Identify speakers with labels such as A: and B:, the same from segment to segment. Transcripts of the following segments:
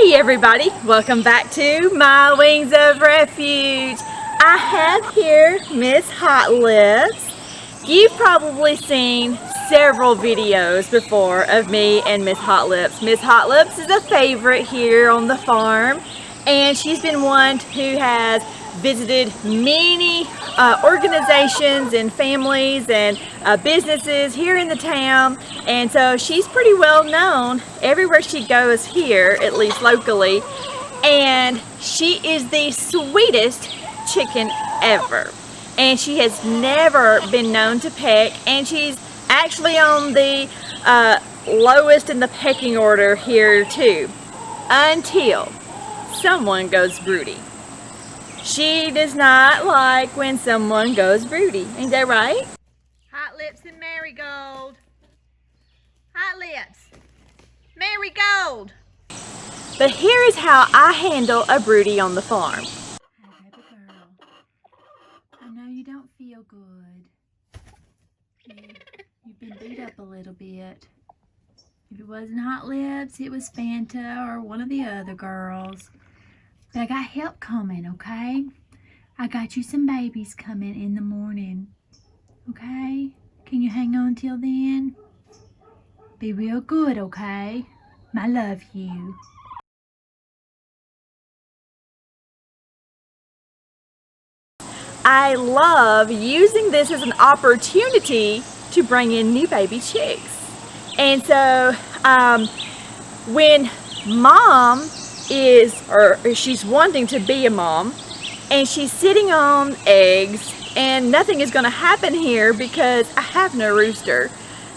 A: Hey everybody, welcome back to My Wings of Refuge. I have here Miss Hot Lips. You've probably seen several videos before of me and Miss Hot Lips. Miss Hot Lips is a favorite here on the farm, and she's been one who has visited many organizations and families and businesses here in the town, and so she's pretty well known everywhere she goes here, at least locally, and she is the sweetest chicken ever, and she has never been known to peck, and she's actually on the lowest in the pecking order here too, until someone goes broody. She does not like when someone goes broody. Ain't that right? Hot Lips and Marigold. Hot Lips. Marigold. But here is how I handle a broody on the farm.
B: Hey, baby girl. I know you don't feel good. You've been beat up a little bit. If it wasn't Hot Lips, it was Fanta or one of the other girls. But I got help coming, okay? I got you some babies coming in the morning, okay? Can you hang on till then? Be real good, okay? I love you.
A: I love using this as an opportunity to bring in new baby chicks. And so when mom she's wanting to be a mom and she's sitting on eggs, and nothing is going to happen here because I have no rooster,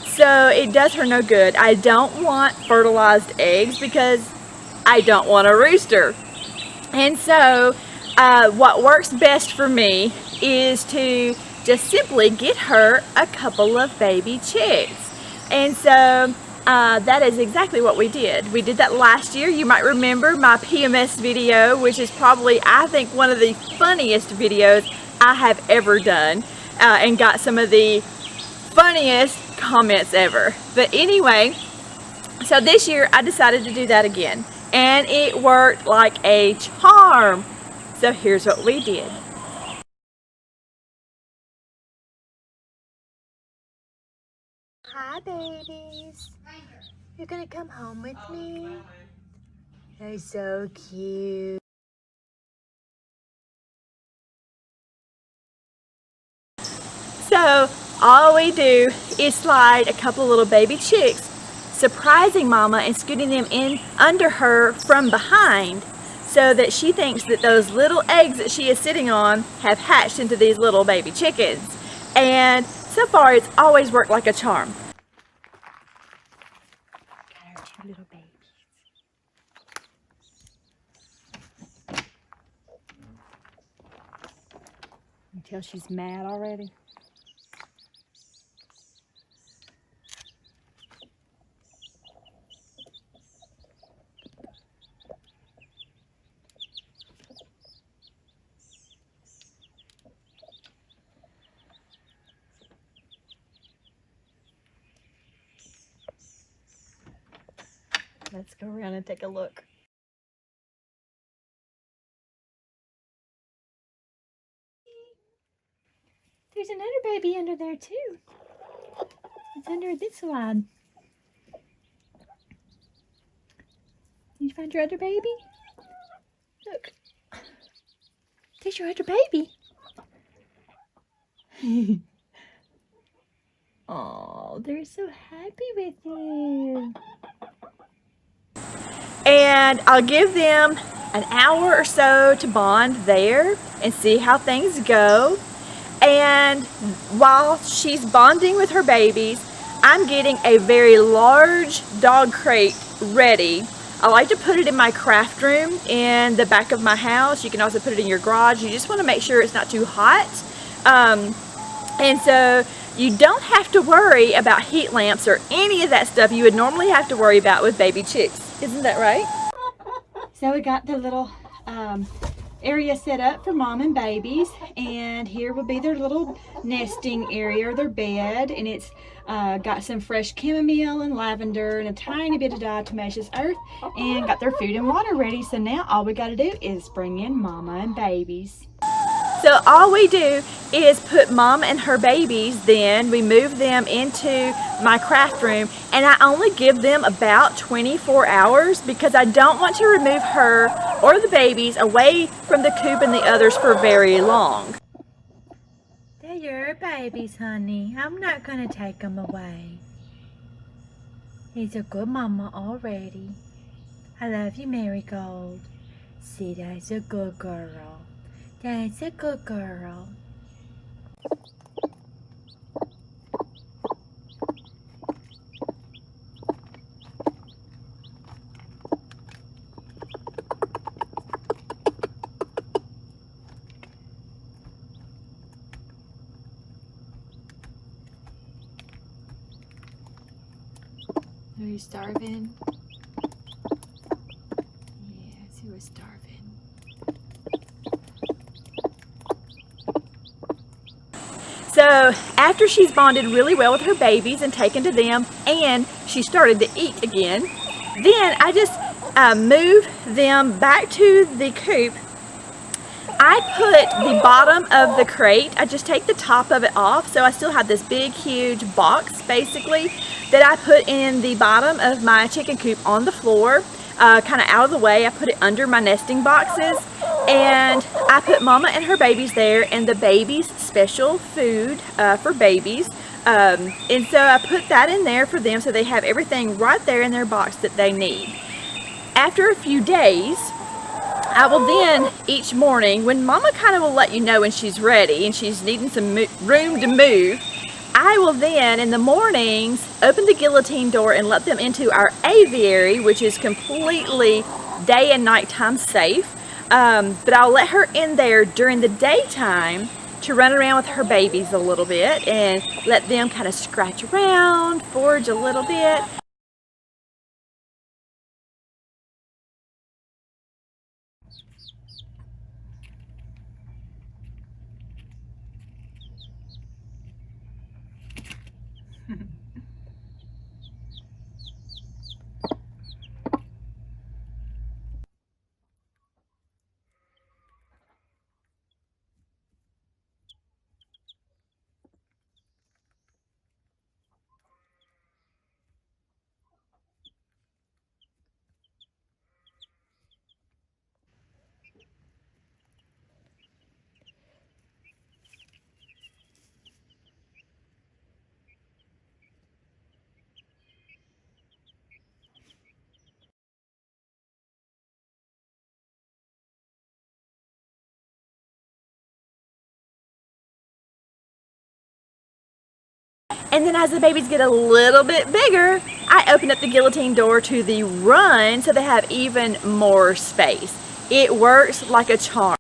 A: so it does her no good. I don't want fertilized eggs because I don't want a rooster. And so what works best for me is to just simply get her a couple of baby chicks. And so that is exactly what we did. We did that last year. You might remember my PMS video, which is probably, I think, one of the funniest videos I have ever done, and got some of the funniest comments ever. But anyway, so this year I decided to do that again, and it worked like a charm. So here's what we did. Hi babies, you're gonna come home with me? You're so cute. So all we do is slide a couple of little baby chicks, surprising mama and scooting them in under her from behind, so that she thinks that those little eggs that she is sitting on have hatched into these little baby chickens. And so far it's always worked like a charm. Got our two little babies. You can tell she's mad already. Let's go around and take a look. There's another baby under there too. It's under this slide. Did you find your other baby? Look. There's your other baby. Oh, they're so happy with you. And I'll give them an hour or so to bond there and see how things go. And while she's bonding with her babies, I'm getting a very large dog crate ready. I like to put it in my craft room in the back of my house. You can also put it in your garage. You just want to make sure it's not too hot. And so you don't have to worry about heat lamps or any of that stuff you would normally have to worry about with baby chicks. Isn't that right? So we got the little area set up for mom and babies, and here will be their little nesting area or their bed, and it's got some fresh chamomile and lavender and a tiny bit of diatomaceous earth, and got their food and water ready. So now all we got to do is bring in Mama and babies. So all we do is put Mom and her babies, then we move them into my craft room, and I only give them about 24 hours because I don't want to remove her or the babies away from the coop and the others for very long.
B: They're your babies, honey. I'm not gonna take them away. He's a good mama already. I love you, Marigold. See, that's a good girl. That's a good girl. Are you starving? Yes, he was starving.
A: So after she's bonded really well with her babies and taken to them, and she started to eat again, then I just move them back to the coop. I put the bottom of the crate, I just take the top of it off, so I still have this big huge box basically that I put in the bottom of my chicken coop on the floor, kind of out of the way. I put it under my nesting boxes, and I put Mama and her babies there, and the babies' special food for babies, and so I put that in there for them so they have everything right there in their box that they need. After a few days, I will then, each morning, when Mama kind of will let you know when she's ready and she's needing some room to move, I will then, in the mornings, open the guillotine door and let them into our aviary, which is completely day and nighttime safe. But I'll let her in there during the daytime to run around with her babies a little bit and let them kind of scratch around, forage a little bit. And then as the babies get a little bit bigger, I open up the guillotine door to the run so they have even more space. It works like a charm.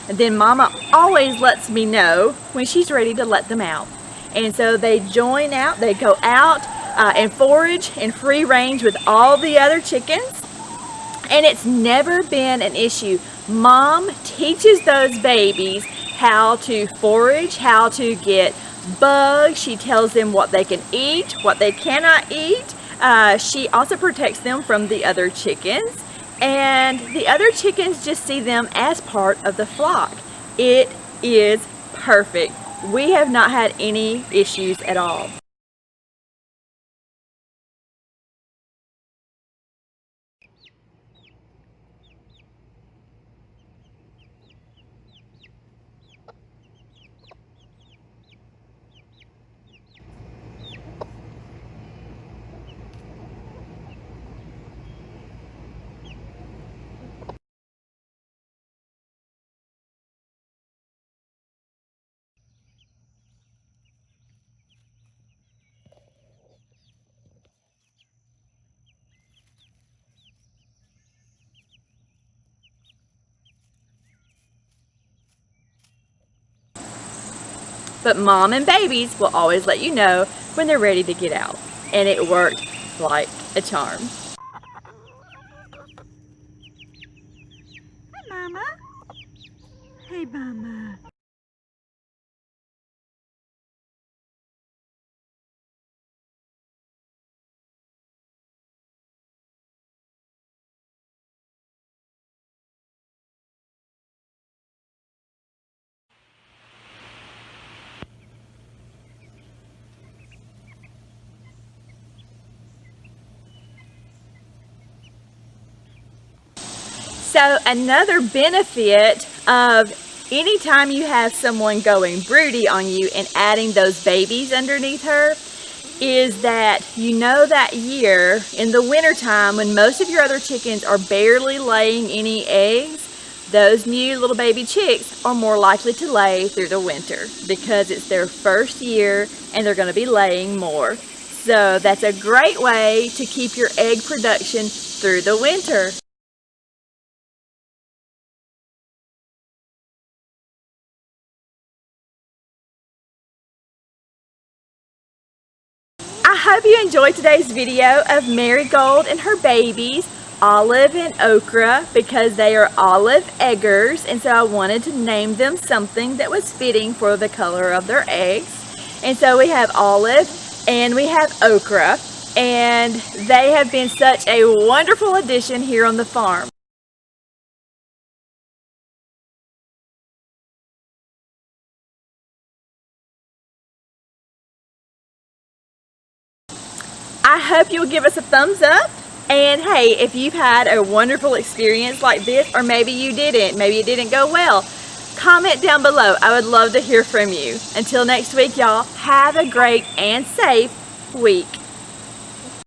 A: And then Mama always lets me know when she's ready to let them out. And so they join out, they go out and forage in free range with all the other chickens. And it's never been an issue. Mom teaches those babies how to forage, how to get bugs. She tells them what they can eat, what they cannot eat. She also protects them from the other chickens. And the other chickens just see them as part of the flock. It is perfect. We have not had any issues at all. but mom and babies will always let you know when they're ready to get out. And it worked like a charm. Hi, Mama. Hey, Mama. So another benefit of anytime you have someone going broody on you and adding those babies underneath her is that you know that year in the wintertime when most of your other chickens are barely laying any eggs, those new little baby chicks are more likely to lay through the winter because it's their first year and they're going to be laying more. So that's a great way to keep your egg production through the winter. I hope you enjoyed today's video of Marigold and her babies, Olive and Okra, because they are olive eggers, and so I wanted to name them something that was fitting for the color of their eggs. And so we have Olive and we have Okra, and they have been such a wonderful addition here on the farm. I hope you'll give us a thumbs up. And hey, if you've had a wonderful experience like this, or maybe you didn't, maybe it didn't go well, comment down below. I would love to hear from you. Until next week, y'all, have a great and safe week.